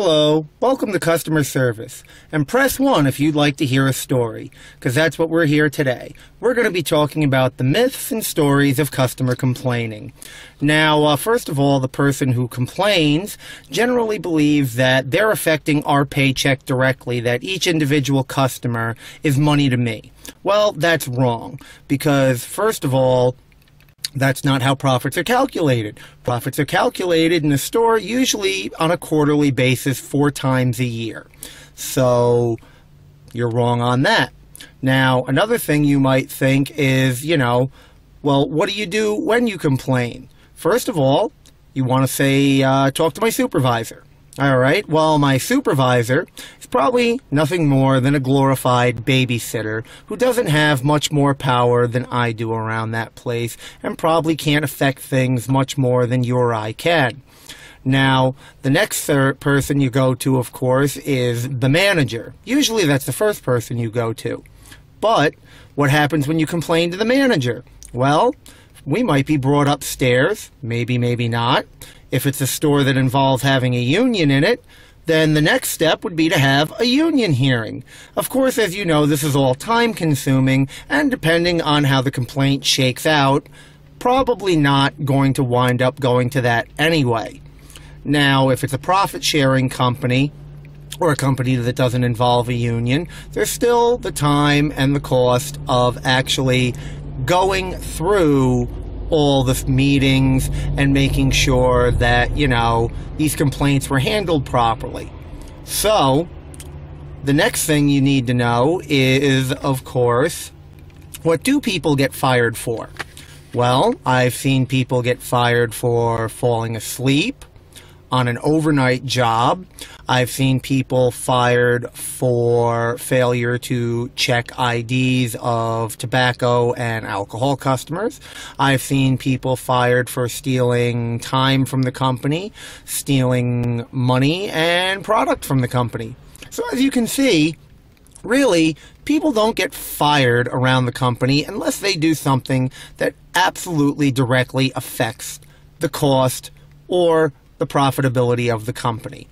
Hello, welcome to customer service, and press 1 if you'd like to hear a story, because that's what we're here today. We're going to be talking about the myths and stories of customer complaining. Now, first of all, the person who complains generally believes that they're affecting our paycheck directly, that each individual customer is money to me. Well, that's wrong, because first of all, that's not how profits are calculated. Profits are calculated in a store usually on a quarterly basis 4 times a year. So you're wrong on that. Now, another thing you might think is, well, what do you do when you complain? First of all, you want to say, talk to my supervisor. All right, well, my supervisor is probably nothing more than a glorified babysitter who doesn't have much more power than I do around that place and probably can't affect things much more than you or I can. Now, the next person you go to, of course, is the manager. Usually that's the first person you go to. But what happens when you complain to the manager? Well, we might be brought upstairs, maybe, maybe not. If it's a store that involves having a union in it, then the next step would be to have a union hearing. Of course, as you know, this is all time-consuming, and depending on how the complaint shakes out, probably not going to wind up going to that anyway. Now, if it's a profit-sharing company, or a company that doesn't involve a union, there's still the time and the cost of actually going through all the meetings and making sure that, these complaints were handled properly. So, the next thing you need to know is, of course, what do people get fired for? Well, I've seen people get fired for falling asleep on an overnight job. I've seen people fired for failure to check IDs of tobacco and alcohol customers. I've seen people fired for stealing time from the company, stealing money and product from the company. So as you can see, really, people don't get fired around the company unless they do something that absolutely directly affects the cost or the profitability of the company.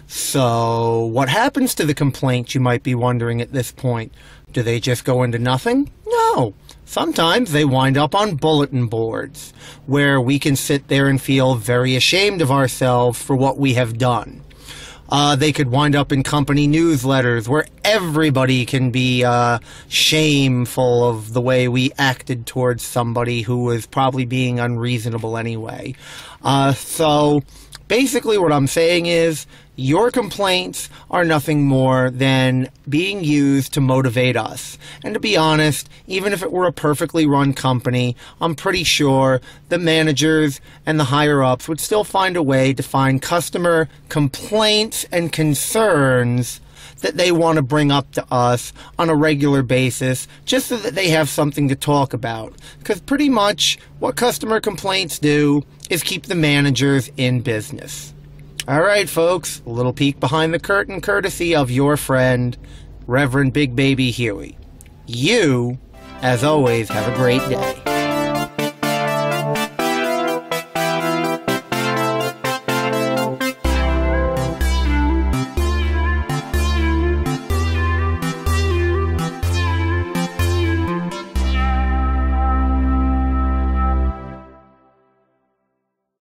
So what happens to the complaints, you might be wondering at this point? Do they just go into nothing? No. Sometimes they wind up on bulletin boards, where we can sit there and feel very ashamed of ourselves for what we have done. They could wind up in company newsletters where everybody can be shameful of the way we acted towards somebody who was probably being unreasonable anyway. So basically what I'm saying is your complaints are nothing more than being used to motivate us. And to be honest, even if it were a perfectly run company, I'm pretty sure the managers and the higher-ups would still find a way to find customer complaints and concerns that they want to bring up to us on a regular basis, just so that they have something to talk about. Because pretty much what customer complaints do is keep the managers in business. All right, folks, a little peek behind the curtain courtesy of your friend, Reverend Big Baby Huey. You, as always, have a great day.